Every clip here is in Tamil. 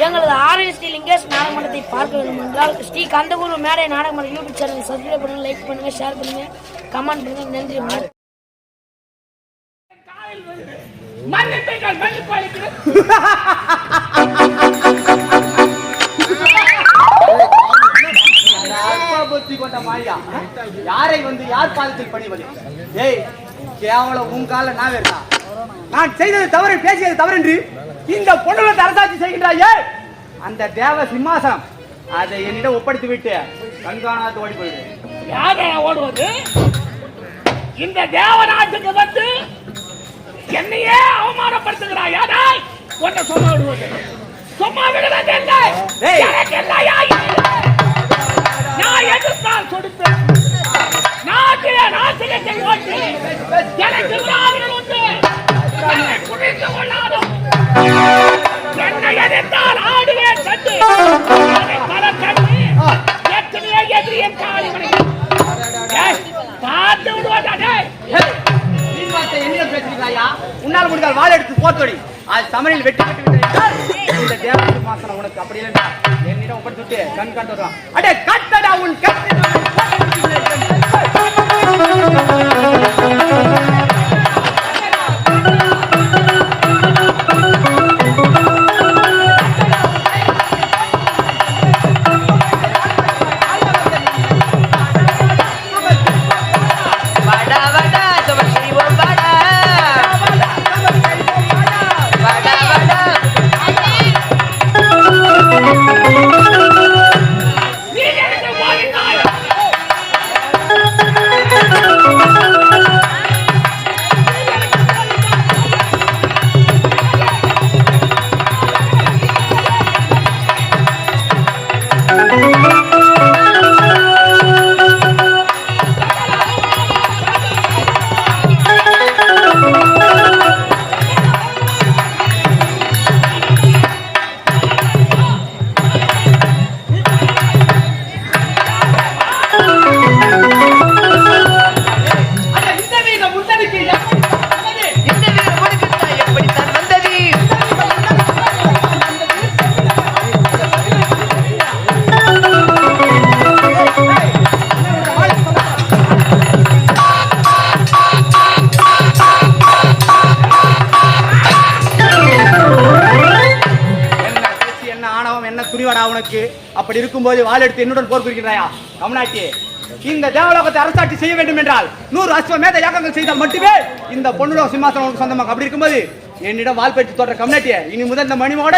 எங்களது ஆர்எஸ் ஸ்ரீ லிங்கேஷ் நாடகமன்றத்தை பார்க்க வேண்டும் என்றால் ஸ்ரீ கந்தகுரு மேடை நாடகமன்ற யூடியூப் சேனலை சப்ஸ்கிரைப் பண்ணுங்க, லைக் பண்ணுங்க, ஷேர் பண்ணுங்க, கமெண்ட் பண்ணுங்க. நன்றி. யாரை வந்து யார் பாதத்தில் பணிவது? ஏய், கேவலம் உன் கால நான் வேறா. நான் செய்தது தவறு, பேசியது தவறு என்று இந்த பொண்ணுகளை அரசாட்சி செய்கின்றாயே, அந்த தேவ சிம்மாசனம் அதை என்னிடம் ஒப்படைத்து விட்டு கண்காணாது ஓடி போயிடு. யார ஓடுவது? இந்த தேவராஜுக்கு வந்து என்னையே அவமானப்படுத்துகிறாய். யாராய் உன்னை சும்மா விடுவது? சும்மா விடுவது இல்லை. நான் எதிர்த்தால் கொடுப்பேன். நாசிகத்தை ஓட்டி எனக்கு விடாமல் உண்டு. குடித்து கொள்ளாதும் என்னை எதிர்த்தால் ஆடுவேன் கண்டு பல கண்டு எத்தனையோ எதிரியின் காலி பார்த்து விடுவதே. என்னிடம் பேசுகிறாயா? உன்னால் முடிந்தால் வாழை எடுத்து போத்தோடி அது தமிழில் வெட்டி இந்த தேவ சிம்மாசனம் உனக்கு அப்படி இல்லை. என்னிடம் ஒப்படைத்து கண் கண்டு வருவான். அடே கட்டடா உன் கட்டு. அப்படி இருக்கும்போது வாள் எடுத்து என்னுடன் போர் புரிகிறாயா? கமனாட்டி, இந்த தேவலோகத்தை அரசாட்சி செய்ய வேண்டும் என்றால் 100 அஸ்வமேத யாகங்கள் செய்தால் மட்டுமே இந்த பொண்ணுலோக சிம்மாசனம் சொந்தமாக. அப்படி இருக்கும்போது என்னிடம் வாள் பெற்று தோற்ற கமனாட்டிய இனி முதல் இந்த மணிமோட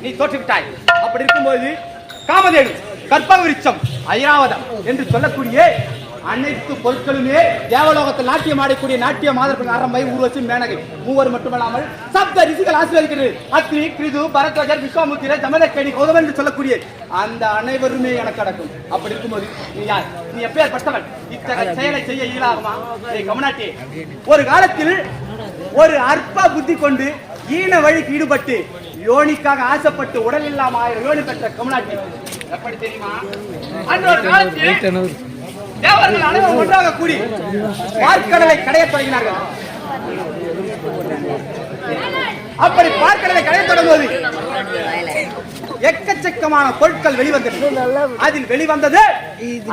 நீ தோற்றுவிட்டாய். அப்படி இருக்கும்போது காமதேனு, கற்பக விருட்சம், ஐராவதம் என்று சொல்லக்கூடிய அனைத்து பொருட்களுமே தேவலோகத்தில் நாட்டியம் ஆடக்கூடிய நாட்டிய மாதர்கள் ஆரம்பை ஊர்வசி மேனகை மூவர் மட்டுமல்லாமல் சப்த ரிஷிகள் ஆசீர்வதிக்கிறது. அத்ரி, கிருது, பரத்வாஜர், விஸ்வாமுத்திர, ஜமதக்கணி, கௌதமன் என்று சொல்லக்கூடிய அந்த அனைவருமே எனக்கு அடக்கும். அப்படி இருக்கும்போது நீ யார்? நீ எப்பேர் பட்டவன்? இத்தகைய செயலை செய்ய இயலாகுமா? கமனாட்டி, ஒரு காலத்தில் ஒரு அற்ப புத்தி கொண்டு ஈன வழிக்கு ஈடுபட்டு யோனிக்காக ஆசைப்பட்டு உடல் இல்லாம யோனி பெற்ற கமனாட்டி எப்படி தெரியுமா? அன்றொரு காலத்தில் தேவர்கள் அனைவரும் ஒன்றாக கூடி பார்க்கடலை கடைய தொடங்கினார்கள். அப்படி பார்க்கடலை கடைய தொடங்குவது எக்கச்சக்கமான பொருட்கள் வெளிவந்தது. அதில் வெளிவந்தது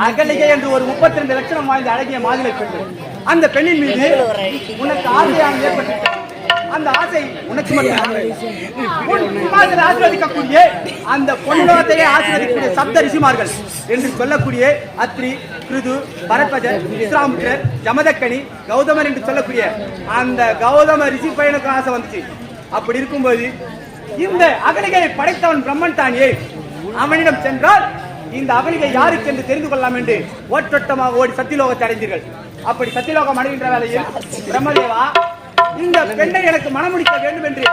அகலிகை என்று ஒரு 32 லட்சம் வாய்ந்த அழகிய மாதுளை பெண். அந்த பெண்ணின் மீது உனக்கு ஆசையான ஏற்பட்டது. அந்த ஆசை உனக்கு மட்டும் ஆசீர்வதிக்கக்கூடிய அந்த பொன்னோகத்தையே ஆசீர்வதிக்கக்கூடிய சப்த ரிஷிமார்கள் என்று சொல்லக்கூடிய அத்ரி, கிருது, பரத்வஜர், விஸ்வாமுத்திரர், ஜமதக்கணி, கௌதமர் என்று சொல்லக்கூடிய அந்த கௌதம ரிஷி பையனுக்கு ஆசை வந்துச்சு. அப்படி இருக்கும்போது இந்த அகலிகையை படைத்தவன் பிரம்மன் தானே, அவனிடம் சென்றால் இந்த அகலிகை யாருக்கு என்று தெரிந்து கொள்ளலாம் என்று ஓட்டோட்டமாக ஓடி சத்தியலோகத்தை அடைந்தீர்கள். அப்படி சத்தியலோகம் அடைகின்ற வேளையில் பிரம்மதேவா இந்த பெண்ணை எனக்கு மனமுடிக்க வேண்டும் என்று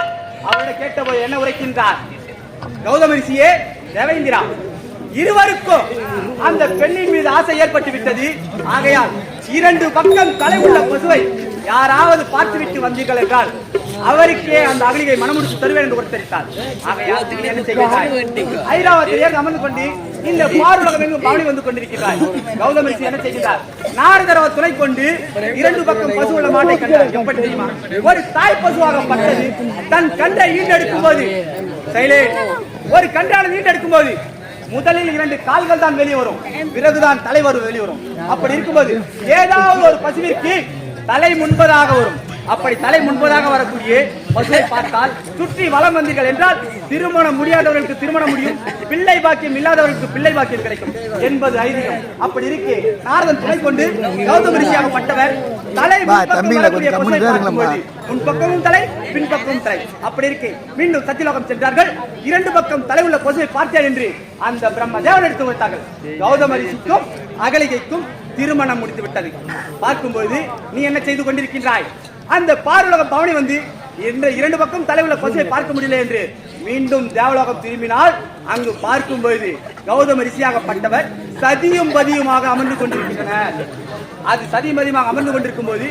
அவரிடம் கேட்டபோது என்ன உரைக்கின்றார்? கௌதம ரிஷியே, தேவேந்திரா, இருவருக்கும் அந்த பெண்ணின் மீது ஆசை ஏற்பட்டு விட்டது. ஆகையால் 2 பக்கம் தலை உள்ள பசுவை யாராவது பார்த்துவிட்டு வந்தீர்கள் என்றால் அவருக்கே அந்த அகலிகை மனமுடிச்சு தருவேன் என்று உத்தரித்தார். ஆகையால் நீ என்ன செய்கிறாய்? ஐராவத்தில் ஏறி அமர்ந்து கொண்டு இந்த பாருலகம் எங்கும் பவனி வந்து கொண்டிருக்கிறாய். கௌதம ரிஷி என்ன செய்கிறார்? நாரதரவ துணை கொண்டு இரண்டு பக்கம் பசு உள்ள மாட்டை கண்டார். எப்படி தெரியுமா? ஒரு தாய் பசுவாக பட்டது தன் கன்றை ஈண்டெடுக்கும் போது ஒரு கன்றானது ஈண்டெடுக்கும் போது முதலில் இரண்டு கால்கள் தான் வெளியே வரும், பிறகுதான் தலைவர் வெளியே வரும். அப்படி இருக்கும்போது ஏதாவது ஒரு பசுவிற்கு தலை முன்பதாக வரும். அப்படி தலை முன்பதாக வரக்கூடிய பசுவை பார்த்தால் சுற்றி வலம் வந்தீர்கள் என்றால் திருமணம் முடியாதவர்களுக்கு திருமணம் முடியும், பிள்ளை பாக்கியம் இல்லாதவர்களுக்கு பிள்ளை பாக்கியம் கிடைக்கும் என்பது ஐதீகம். அப்படி இருக்கு நாரதன் துணை கொண்டு கௌதம ரிஷியாகப்பட்டவர் தலை முன்பக்கமும் தலை பின்பக்கமும் தலை. அப்படி இருக்கு மீண்டும் சத்தியலோகம் சென்றார்கள். இரண்டு பக்கம் தலை உள்ள பசுவை பார்த்தேன் என்று அந்த பிரம்ம தேவன் எடுத்து வைத்தார்கள். கௌதம ரிஷிக்கும் அகலிகைக்கும் திருமணம் முடித்து விட்டது. பார்க்கும்போது நீ என்ன செய்து கொண்டிருக்கின்றாய்? அந்த பாருலகம் பவனி வந்து இரண்டு பக்கம் தலைவுள்ள பசுவை பார்க்க முடியல என்று மீண்டும் தேவலோகம் திரும்பினால் அங்கு பார்க்கும்போது கௌதம ரிஷியாகப்பட்டவர் சதியும் பதியுமாக அமர்ந்து கொண்டிருக்கின்றனர். அது சதியும் பதியுமாக அமர்ந்து கொண்டிருக்கும் போது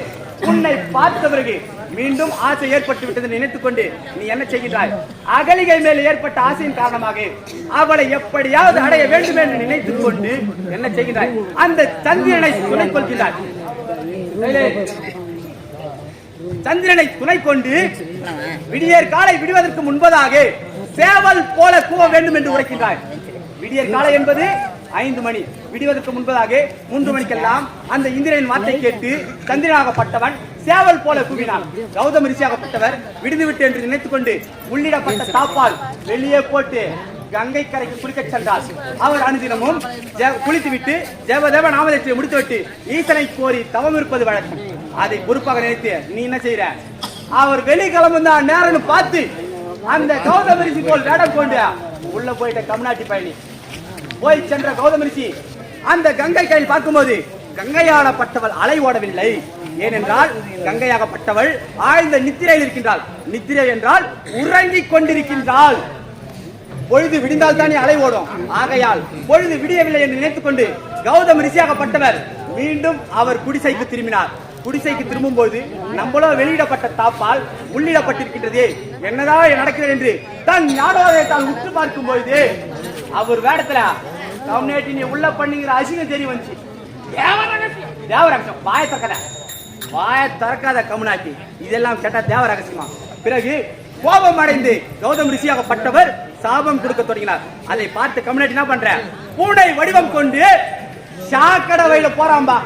உன்னை பார்த்த பிறகு மீண்டும் ஆசை ஏற்பட்டு விட்டது நினைத்துக் கொண்டு நீ என்ன செய்கிறாய்? அகலிகை மேல் ஏற்பட்ட ஆசையின் காரணமாக அவளை எப்படியாவது அடைய வேண்டும் என்று நினைத்துக் கொண்டு என்ன செய்கிறாய்? அந்த சந்திரனை துணை கொள்கிறாய். சந்திரனை துணை கொண்டு விடியற் காலை விடுவதற்கு முன்பதாக சேவல் போல கூவ வேண்டும் என்று உரைக்கின்றாய். விடியற் காலை என்பது 5 மணி, விடுவதற்கு முன்பதாக 3 மணிக்கெல்லாம் அந்த இந்திரனின் வார்த்தை கேட்டு சந்திரனாகப்பட்டவன் சேவல் போல கூவினான். கௌதம ரிஷியாகப்பட்டவர் விடுந்து விட்டு என்று நினைத்துக் கொண்டு உள்ளிடப்பட்ட தாப்பால் வெளியே போட்டு கங்கை கரைக்கு குளிக்க சென்றார். அவர் அனுதினமும் குளித்துவிட்டு தேவதேவ நாமதேவத்தை முடித்துவிட்டு ஈசனை கோரி தவம் இருப்பது வழக்கம். அதை பொறுப்பாக நினைத்து நீ என்ன செய்யற? அவர் வெளிக்கிழமை தான் நேரம் பார்த்து அந்த கௌதம ரிஷி போல் வேடம் கொண்டு உள்ள போயிட்ட கம்நாட்டி பயணி போய் சென்ற கௌதம ரிஷி அந்த கங்கை கையில் பார்க்கும்போது கங்கையாளப்பட்டவள் அலை ஓடவில்லை. ஏனென்றால் கங்கையாகப்பட்டவள் ஆழ்ந்த நித்திரையில் இருக்கின்றாள். நித்திரை என்றால் உறங்கிக் கொண்டிருக்கின்றாள். பொழுது விடிந்தால் தானே அலை ஓடும். ஆகையால் பொழுது விடியவில்லை என்று நினைத்துக் கொண்டு கௌதம ரிஷியாகப்பட்டவர் மீண்டும் அவர் குடிசைக்கு திரும்பினார். குடிசைக்கு திரும்பும் போது நம்மளோ வெளியிடப்பட்ட தாப்பால் உள்ளிடப்பட்டிருக்கின்றதே, என்னதான் நடக்கிறது என்று தன் ஞானோதயத்தால் உற்று பார்க்கும் பொழுது அவர் வேடத்துல கம்நாட்டி நீ உள்ள பண்ணுங்கிற அசிங்கம் தெரிய வந்துச்சு. தேவரகசியம் வாய திறக்காத கம்நாட்டி, இதெல்லாம் கேட்டா தேவ ரகசியமா? பிறகு கோபம் அடைந்து கௌதம ரிஷியாகப்பட்டவர் சாபம் கொடுக்க தொடங்கினார். அதை பார்த்து கம்நாட்டி என்ன பண்ற? பூனை வடிவம் கொண்டு சாக்கட வயல போறாம்பா.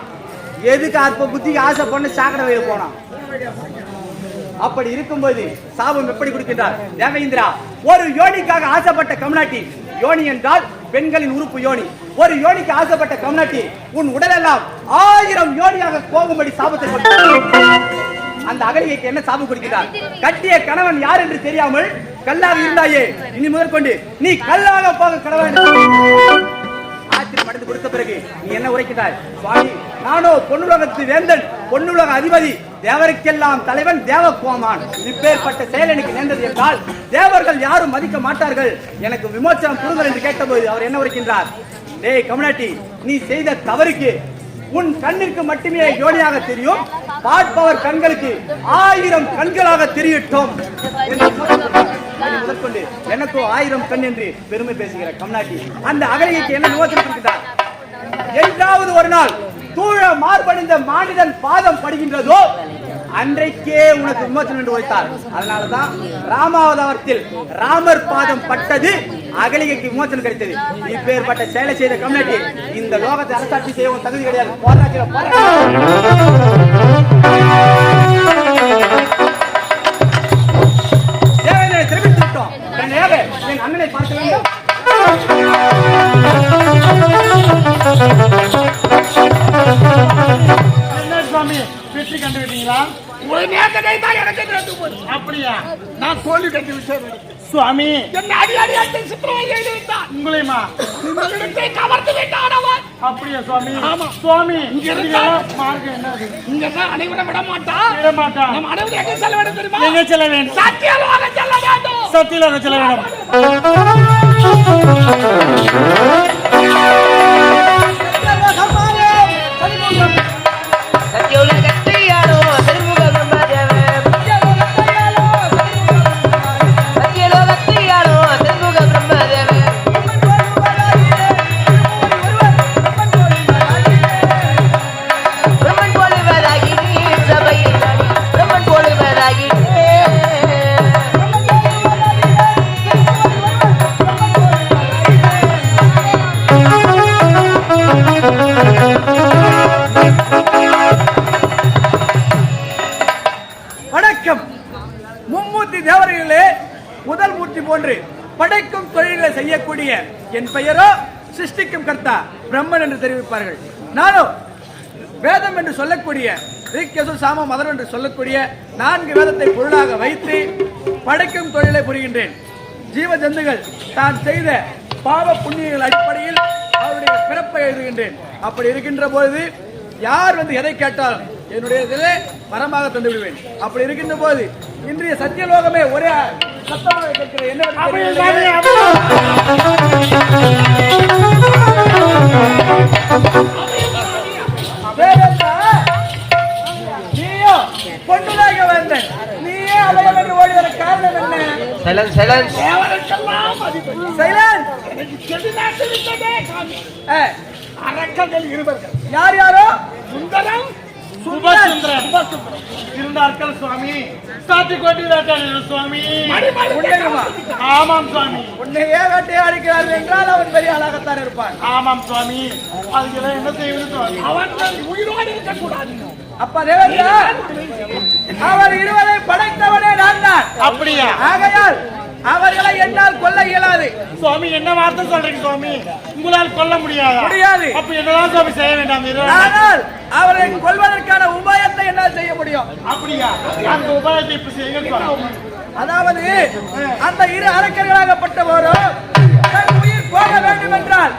எதுக்கு அற்ப புத்திக்கு ஆசை பண்ண சாக்கட வயல போனான்? அப்படி இருக்கும்போது சாபம் எப்படி கொடுக்கின்றார்? தேவேந்திரா, ஒரு யோனிக்காக ஆசைப்பட்ட கம்நாட்டி, யோனி என்றால் பெண்களின் உறுப்பு யோனி, ஒரு யோனிக்கு ஆசைப்பட்ட கம்நாட்டி உன் உடலெல்லாம் 1000 யோனியாக போகும்படி சாபத்தை அந்த அகலிகைக்கு என்ன சாபம் கொடுக்கிறார்? கட்டிய கணவன் யார் என்று தெரியாமல் கல்லாக இருந்தாயே, இனி முதற்கொண்டு நீ கல்லாக போக கணவன் ஆத்திரம் அடைந்து கொடுத்த பிறகு நீ என்ன உரைக்கிறாய்? சுவாமி, நானோ பொன்னுலகத்து வேந்தன், பொன்னுலக அதிபதி, தேவருக்கெல்லாம் தலைவன், தேவகோமான். இப்பேற்பட்ட செயல் எனக்கு நேர்ந்தது என்றால் தேவர்கள் யாரும் மதிக்க மாட்டார்கள், எனக்கு விமோசனம் கொடுங்கள் என்று கேட்டபோது அவர் என்ன உரைக்கின்றார்? டேய் கம்நாட்டி, நீ செய்த தவறுக்கு உன் கண்ணிற்கு மட்டுமே யோனியாக தெரியும், பார்ப்பவர் கண்களுக்கு 1000 கண்களாக தெரியட்டும். முதற்கொண்டு எனக்கோ 1000 கண் என்று பெருமை பேசுகிற கம்நாட்டி அந்த அகலிகைக்கு என்ன விமோசனம்? என்றாவது ஒரு நாள் தூழ மார்பணிந்த மானிடன் பாதம் படுகின்றதோ அன்றைக்கே உனக்கு விமோசனம் என்று உரைத்தார். அதனாலதான் ராமாவதாரத்தில் ராமர் பாதம் பட்டது அகலிகைக்கு விமோசனம் கிடைத்தது. இப்பேற்பட்ட செயலை செய்த கம்நாட்டி இந்த லோகத்தை அரசாட்சி செய்யவும் தகுதி கிடையாது. தேவேந்திரனை தெரிவித்து விட்டோம். என் அண்ணனை பார்க்க வேண்டும். சுவாமி, வெற்றி கண்டு விட்டீங்களா? ஒரு நேரத்தை தான் எனக்கு அப்படியா? நான் தோல்வி கண்டு விட்டேன் சுவாமி. என்ன அடி அடி அடி சித்திரவதை செய்து விட்டான். உங்களையுமா? உங்களிடத்தை கவர்ந்து விட்டான் அவன். அப்படியா சுவாமி? ஆமா சுவாமி. இங்க மார்க்கம் என்னது? இங்க தான் அனைவரும் விட மாட்டான். விட மாட்டான். நம்ம அனைவரும் எங்க செல்ல வேண்டும் தெரியுமா? எங்க செல்ல வேண்டும்? சத்தியலோகம் செல்ல வேண்டும். சத்தியலோகம் செல்ல வேண்டும். மும்மூர்த்தி தேவர்களே முதல் மூர்த்தி போன்று படைக்கும் தொழிலை செய்யக்கூடிய என் பெயரோ சிருஷ்டிக்கும் கர்த்தா பிரம்மன் என்று தெரிவிப்பார்கள். நானும் வேதம் என்று சொல்லக்கூடிய ரிக் சாம மதம் என்று சொல்லக்கூடிய 4 வேதத்தை பொருளாக வைத்து படைக்கும் தொழிலை புரிகின்றேன். ஜீவ ஜந்துகள் தான் செய்த பாவ புண்ணியங்கள் அடிப்படையில் அவருடைய பிறப்பை எழுதுகின்றேன். அப்படி இருக்கின்ற பொழுது யார் வந்து எதை கேட்டாலும் என்னுடைய இதிலே வரமாக தந்து விடுவேன். அப்படி இருக்கின்ற போது இன்றைய சத்தியலோகமே ஒரே சத்தமாக கேட்கிற என்ன நீயோ பொண்ணுதாக வந்தேன், நீயே அலையம் என்று ஓடி வர காரணம் என்ன? அரக்கர்கள் இருவர்கள். யார் யாரோ? சுந்தரம் இருந்தார்கள் சுவாமி. சாத்தி கொண்டிருக்கிறார்கள் சுவாமி. ஆமாம் சுவாமி. உன்னையே வேட்டையாடுகிறார்கள் என்றால் அவன் பெரிய ஆளாகத்தான் இருப்பான். ஆமாம் சுவாமி. அதுக்கெல்லாம் என்ன செய்வது சுவாமி? அவர்கள் உயிரோடு இருக்கக்கூடாது. அப்பா தேவேந்திரா, அவர் இருவரை படைத்தவனே நான் தான். அப்படியா? ஆகையால் அவர்களை என்னால் கொல்ல இயலாது. சுவாமி என்ன வார்த்தை சொல்றீங்க சுவாமி? உங்களால் கொல்ல முடியாது. அப்ப என்னதான் சுவாமி செய்ய வேண்டாம்? ஆனால் அவரை கொல்வதற்கான உபாயத்தை என்னால் செய்ய முடியும். அப்படியா? அந்த உபாயத்தை இப்ப செய்யுங்க. அதாவது அந்த இரு அரக்கர்களாகப்பட்டவரோ தன் உயிர் போக வேண்டும் என்றால்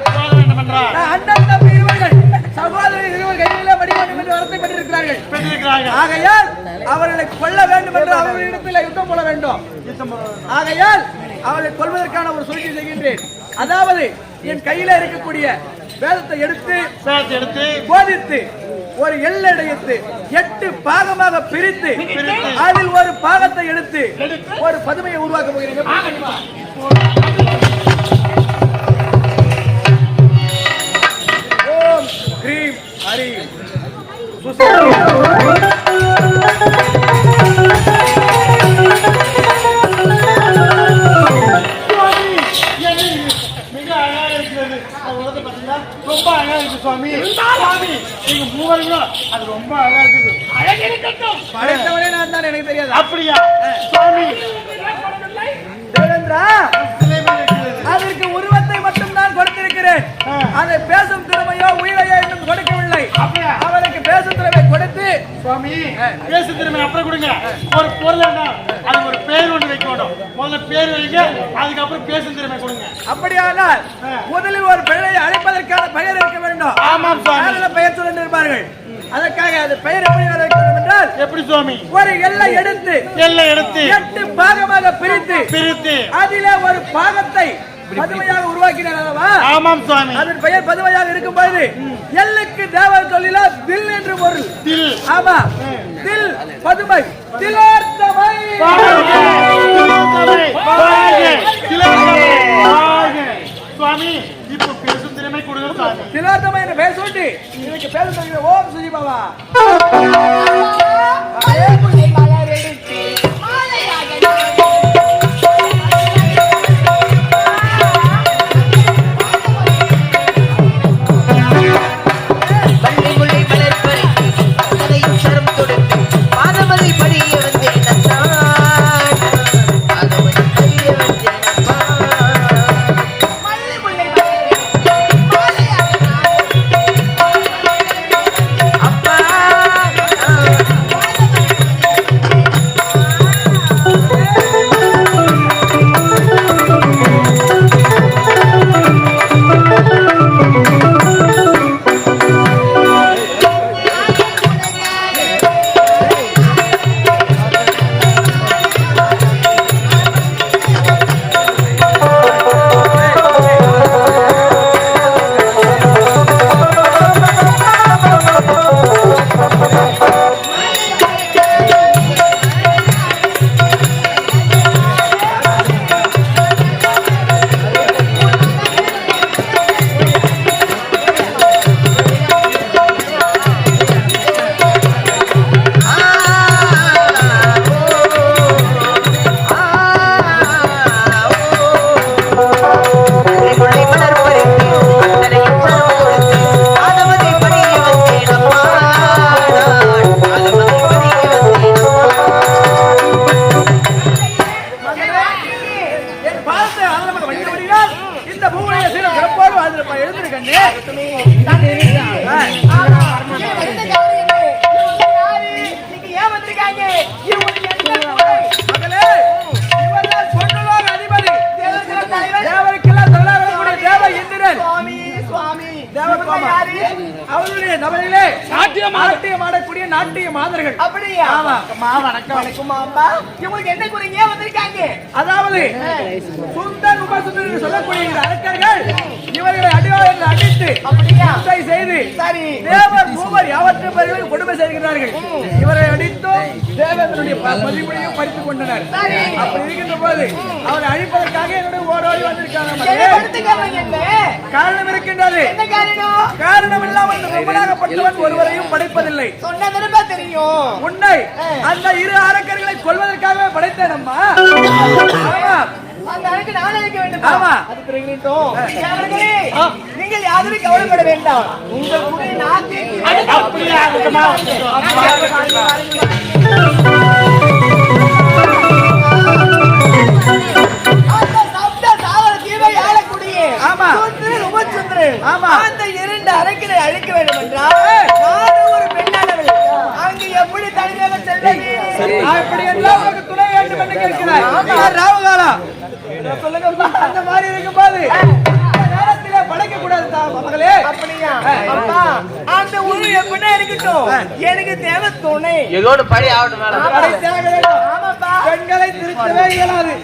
அண்ணன் தம்பி இருவர்கள் சகோதரர் இருவர் கையில வடி வேண்டும் என்று வரத்தை பெற்றிருக்கிறார்கள். ஆகையால் அவர்களை கொல்ல வேண்டும் என்று அவர்களிடத்தில் யுத்தம் போட வேண்டும். ஆகையால் அவர்களை கொல்வதற்கான ஒரு சூழ்ச்சி செய்கின்றேன். அதாவது என் கையில இருக்கக்கூடிய வேதத்தை எடுத்து போதித்து ஒரு எல்லையடைத்து 8 பாகமாக பிரித்து அதில் ஒரு பாகத்தை எடுத்து ஒரு பதுமையை உருவாக்க போகிறேன். ஓம் கிரீம் ஹரி ரொம்ப அழகா இருக்கு சுவாமி. சுவாமி நீங்க மூவர்களும் அது ரொம்ப அழகா இருக்குது. அழகு இருக்கட்டும், படைத்தவனே நான் தான், எனக்கு தெரியாது. அப்படியா சுவாமி? தேவேந்திரா, அதற்கு உருவத்தை மட்டும் நான் கொடுத்திருக்கிறேன். அதை பேசும் திறமையோ உயிரையோ இன்னும் கொடுக்கவில்லை. அவருக்கு பேசும் திறமை கொடுத்து சுவாமி பேசும் திறமை அப்புறம் கொடுங்க. ஒரு பொருள் அது ஒரு பேர் ஒன்று வைக்கணும். முதல்ல பேர் வைங்க, அதுக்கப்புறம் பேசும் திறமை கொடுங்க. அப்படியானால் முதலில் ஒரு பெயரை அழைப்பதற்கான பெயர் இருக்க வேண்டும். ஆமாம் சுவாமி. பெயர் சொல்லி இருப்பார்கள். அதற்காக அது பெயர் எப்படி வர வேண்டும் என்றால் எப்படி சுவாமி? ஒரு எல்லை எடுத்து 8 பாகமாக பிரித்து அதிலே ஒரு பாகத்தை பதுமையாக உருவாக்கினார். ஆமாம் சுவாமி. அதன் பெயர் பதுமையாக இருக்கும் போது எல்லுக்கு தேவர் சொல்லிலா தில் என்று பொருள். தில். ஆமா, தில் பதுமை திலோர்த்தமை. சுவாமி இப்போ பேசும் திறமை கொடுங்க சுவாமி. திலோர்த்தமை என்று பெயர் சொல்லி இதுக்கு பேர் சொல்லுங்க. ஓம் சுஜி பாபா. நாட்டிய மாதர்கள். அப்படியா? ஆமா. அம்மா வணக்கம். வணக்கம் அம்மா. இவங்களுக்கு என்ன குறைங்க வந்திருக்காங்க? அதாவது சுந்தர் உபசுந்தர் என்று சொல்லக்கூடிய இந்த அரக்கர்கள் இவர்களை அடிவாளர்கள் அடித்து அப்படியா? இம்சை செய்து சரி. தேவர் மூவர் யாவற்றை பேர்களுக்கு கொடுமை செய்கிறார்கள். இவரை அடித்தும் தேவனுடைய மதிப்பையும் பறித்துக் கொண்டனர். சரி. அப்படி இருக்கின்ற போது அவரை அழிப்பதற்காக என்னுடைய ஓடோடி வந்திருக்காங்க. என்ன காரணம் இருக்கின்றது. என்ன காரணம்? காரணம் இல்லாமல் முன்பதாகப்பட்டவன் ஒருவரையும் படைப்பதில்லை. சொன்னதுன்னு தெரியும். உன்னை அந்த இரு அரக்கர்களை கொல்வதற்காக படைத்தேன் அம்மா. ஆமா. அந்த அழைக்கு நான் அழைக்க வேண்டும். ஆமா. அது பிறகுட்டோம். அவர்களே, நீங்கள் யாரும் கவலைப்பட வேண்டாம். உங்கள் குறை நான் தீர்க்கிறேன். அப்படியே ஆகட்டுமா? அந்த சப்த சாவர தீவை ஆளக்கூடிய ஆமா. சுந்தரன், உபசுந்தரன். ஆமா. அந்த இரண்டு அரக்கரை அழைக்க வேண்டும் என்றால் நான் ஒரு பெண்ணானவள். அங்கு எப்படி தனியாக செல்வது? அப்படி எல்லாம் உனக்கு துணை வேண்டும் என்று கேட்கிறாய். ராவகாலம் சொல்லுங்க. அந்த மாதிரி இருக்கும்போது இந்த நேரத்திலே படைக்க கூடாது மகளே. அப்படியா? அப்பா, அந்த ஊரு எப்படின்னா இருக்கட்டும். எனக்கு தேவை துணை. ஏதோடு படி ஆகட்டும் மேடம். படை தேவை வேண்டும். ஆமாப்பா. பெண்களை திருத்தவே இயலாது.